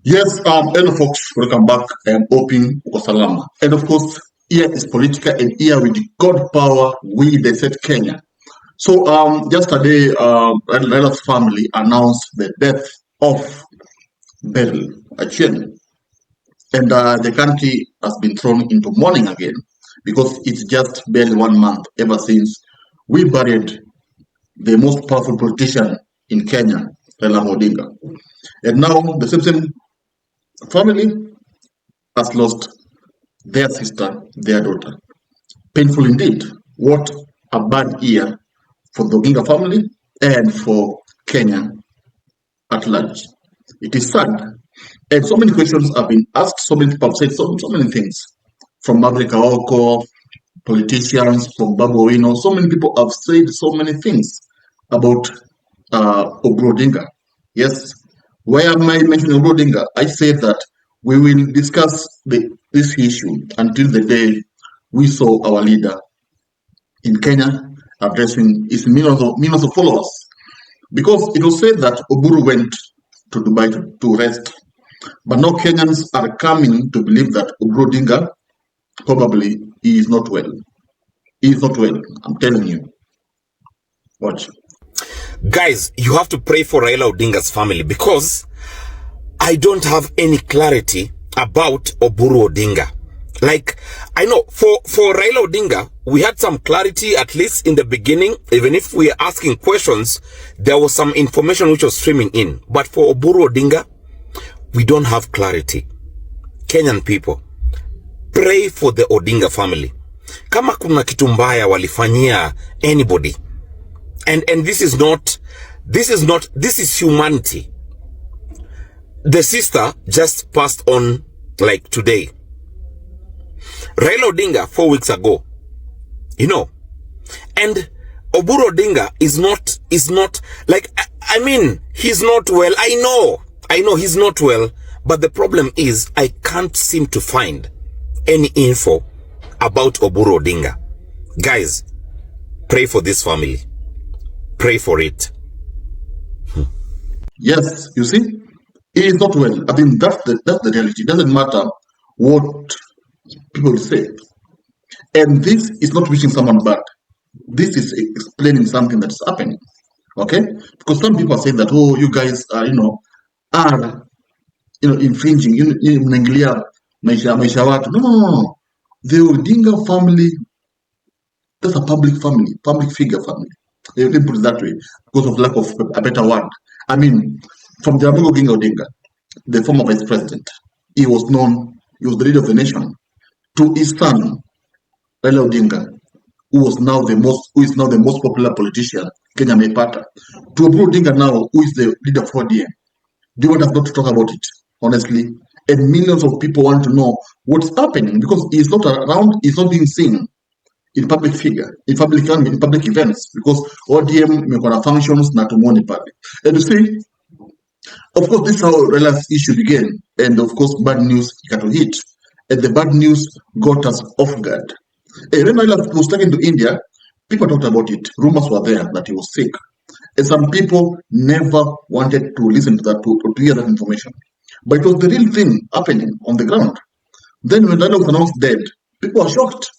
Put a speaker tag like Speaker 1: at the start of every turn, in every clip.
Speaker 1: Yes, hello folks, welcome back. I am hoping uko salama. And of course, here is Politica, and here with God power, we dissect Kenya. So yesterday, Raila's family announced the death of Beryl Achieng, and the country has been thrown into mourning again because it's just barely 1 month ever since we buried the most powerful politician in Kenya, Raila Odinga. And now the same family has lost their sister, their daughter. Painful indeed. What a bad year for the Odinga family and for Kenya at large. It is sad. And so many questions have been asked, so many people have said so many things. From Maverick Aoko, politicians, from Babu Owino, so many people have said so many things about Oburu Odinga. Yes, why am I mentioning Oburu Odinga? I said that we will discuss this issue until the day we saw our leader in Kenya addressing his millions of followers. Because it was said that Oburu went to Dubai to rest. But now Kenyans are coming to believe that Oburu Odinga probably he is not well. He is not well, I'm telling you. Watch.
Speaker 2: Guys, you have to pray for Raila Odinga's family because I don't have any clarity about Oburu Odinga. Like, I know for Raila Odinga, we had some clarity at least in the beginning. Even if we are asking questions, there was some information which was streaming in. But for Oburu Odinga, we don't have clarity. Kenyan people, pray for the Odinga family. Kama kuna kitu mbaya walifanyia anybody. And this is humanity. The sister just passed on like today. Raila Odinga 4 weeks ago, you know, and Oburu Odinga is not like, I mean, he's not well. I know he's not well, but the problem is I can't seem to find any info about Oburu Odinga. Guys, pray for this family. Pray for it.
Speaker 1: Yes, you see, he is not well. I mean, that's the reality. It doesn't matter what people say. And this is not wishing someone bad. This is explaining something that's happening. Okay? Because some people are saying that, oh, you guys are, infringing, mnaingilia maisha watu. No. The Odinga family, that's a public family, public figure family. Let me put it that way, because of lack of a better word. I mean, from the Odinga Odinga, the former vice president, he was the leader of the nation. To his son, Raila Odinga, who is now the most popular politician Kenya Mepata. To Oburu Odinga now, who is the leader of ODM. Do you want us not to talk about it, honestly? And millions of people want to know what's happening because he's not around, he's not being seen in public events, because ODM mekona functions na tumuone pale. And you see, of course, this is how Raila's issue began, and of course, bad news got to hit, and the bad news got us off guard. And when Raila was taken to India, people talked about it. Rumors were there that he was sick, and some people never wanted to listen to that, to hear that information. But it was the real thing happening on the ground. Then when Raila was announced dead, people were shocked.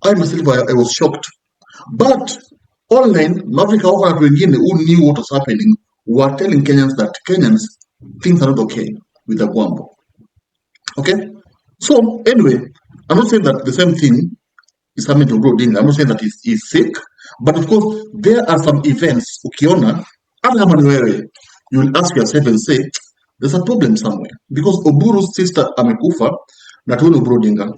Speaker 1: I myself, I was shocked. But online, Maverick Aoko who knew what was happening were telling Kenyans that things are not okay with the Gwambo. Okay? So, anyway, I'm not saying that the same thing is happening to Oburu Odinga. I'm not saying that he's sick. But of course, there are some events, ukiona, you will ask yourself and say, there's a problem somewhere. Because Oburu's sister amekufa, na tuone Oburu Odinga.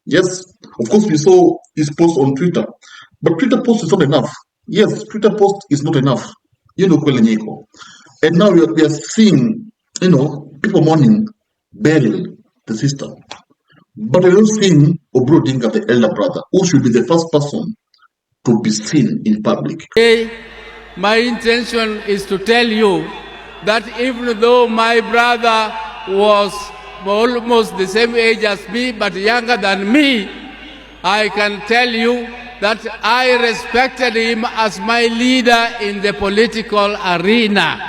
Speaker 1: Yes, of course, we saw his post on Twitter, but Twitter post is not enough. Yes, Twitter post is not enough. And now we are seeing, people mourning Beryl, the sister. But we're not seeing Oburu Odinga, the elder brother, who should be the first person to be seen in public.
Speaker 3: Today, my intention is to tell you that even though my brother was almost the same age as me, but younger than me, I can tell you that I respected him as my leader in the political arena.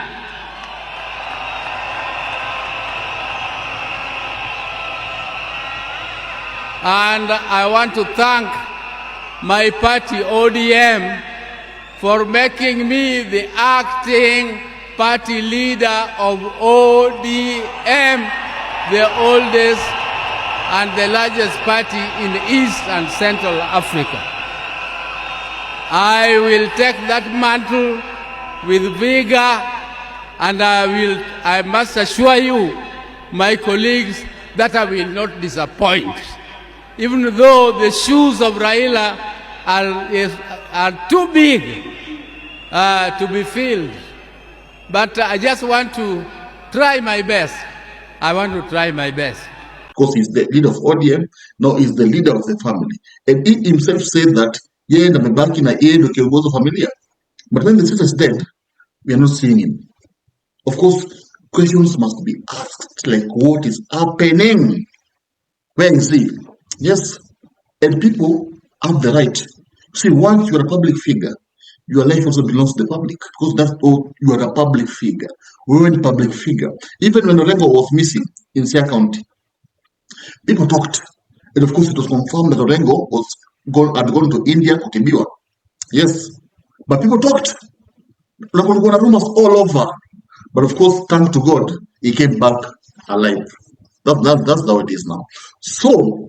Speaker 3: And I want to thank my party, ODM, for making me the acting party leader of ODM, the oldest and the largest party in East and Central Africa. I will take that mantle with vigor, and I must assure you, my colleagues, that I will not disappoint. Even though the shoes of Raila are too big to be filled. But I just want to try my best. I want to try my best.
Speaker 1: Because he's the leader of ODM, no, he's the leader of the family. And he himself said that, yeah, namebaki na yeye ndio kiongozi wa familia. But when the sister is dead, we are not seeing him. Of course, questions must be asked, like what is happening? Where is he? Yes, and people have the right. See, once you are a public figure, your life also belongs to the public, because that's all, you are a public figure. We were a public figure. Even when Odinga was missing in Siaya County, people talked. And of course, it was confirmed that Odinga had gone to India kutibiwa. Yes, but people talked. There were rumors all over. But of course, thank to God, he came back alive. That's how it is now. So,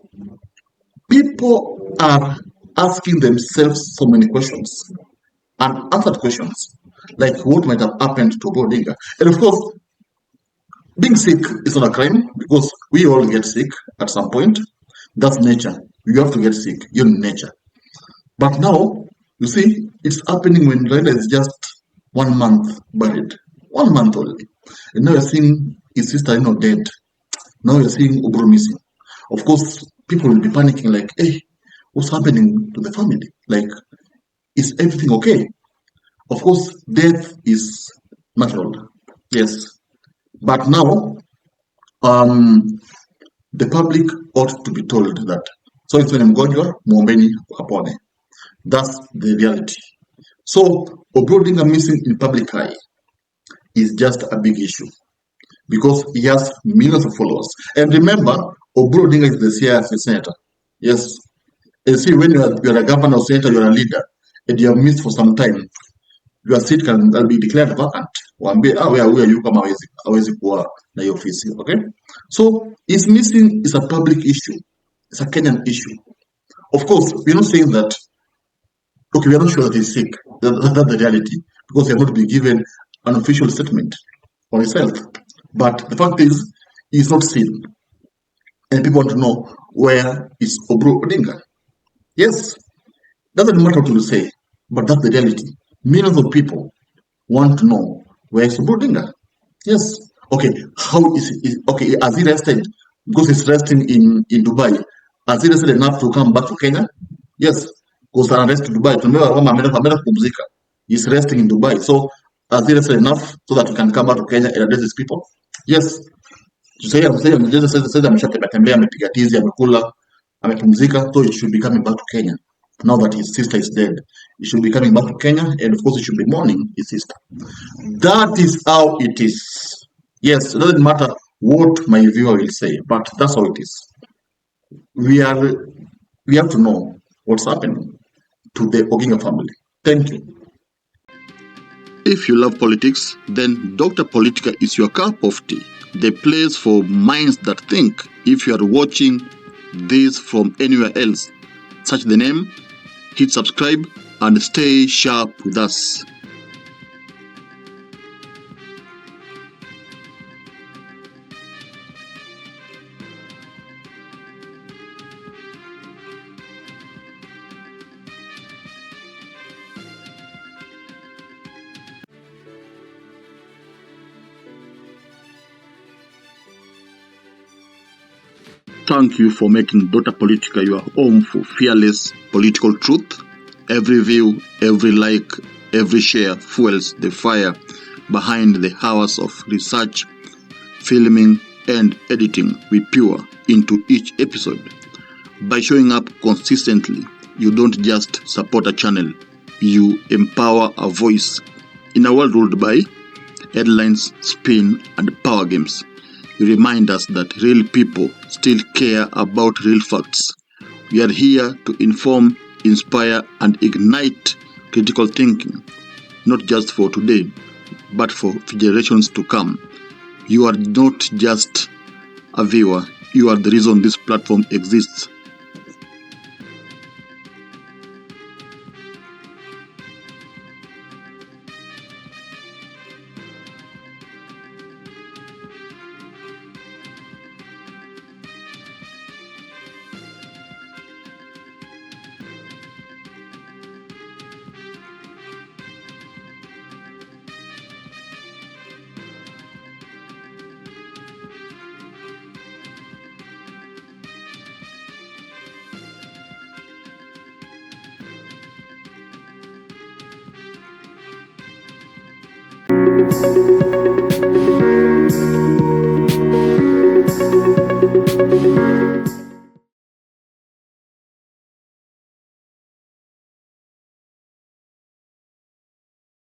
Speaker 1: people are asking themselves so many questions, unanswered questions, like what might have happened to Odinga. And of course, being sick is not a crime, because we all get sick at some point. That's nature. You have to get sick. You're in nature. But now, you see, it's happening when Raila is just 1 month buried. 1 month only. And now you're seeing his sister dead. Now you're seeing Oburu missing. Of course, people will be panicking like, hey, what's happening to the family? Like, is everything okay? Of course, death is natural. Yes. But now, the public ought to be told that, so it's when mgonjwa, muombeni apone. That's the reality. So, Oburu Odinga missing in public eye is just a big issue, because he has millions of followers. And remember, Oburu Odinga is the Siaya senator. Yes. And see, when you're a governor or senator, you're a leader, and you have missed for some time, your seat can be declared vacant. Where are you kama hawezi kuwa na hiyo ofisi, okay? So, his missing is a public issue. It's a Kenyan issue. Of course, we're not saying that, okay, we are not sure that he's sick. That's the reality, because he has not been given an official statement on his health. But the fact is, he's not seen. And people want to know, where is Oburu Odinga? Yes, doesn't matter what you say, but that's the reality. Millions of people want to know, where is Oburu Odinga? Yes. Okay, how is he? Okay, has he rested? Because he's resting in Dubai. Has he rested enough to come back to Kenya? Yes, because I'm resting in Dubai. He's resting in Dubai. So, has he rested enough so that he can come back to Kenya and address his people? Yes. Ameshatembea, amepiga tizi, amekula, amepumzika, so he should be coming back to Kenya. Now that his sister is dead, he should be coming back to Kenya, and of course he should be mourning his sister. That is how it is. Yes, it doesn't matter what my viewer will say, but that's how it is. We have to know what's happening to the Odinga family. Thank you.
Speaker 4: If you love politics, then Dr. Politica is your cup of tea. The place for minds that think. If you are watching this from anywhere else, search the name, hit subscribe, and stay sharp with us. Thank you for making Dr. Politica your home for fearless political truth. Every view, every like, every share fuels the fire behind the hours of research, filming, and editing we pour into each episode. By showing up consistently, you don't just support a channel, you empower a voice. In a world ruled by headlines, spin, and power games, you remind us that real people still care about real facts. We are here to inform, inspire, and ignite critical thinking, not just for today, but for generations to come. You are not just a viewer, you are the reason this platform exists.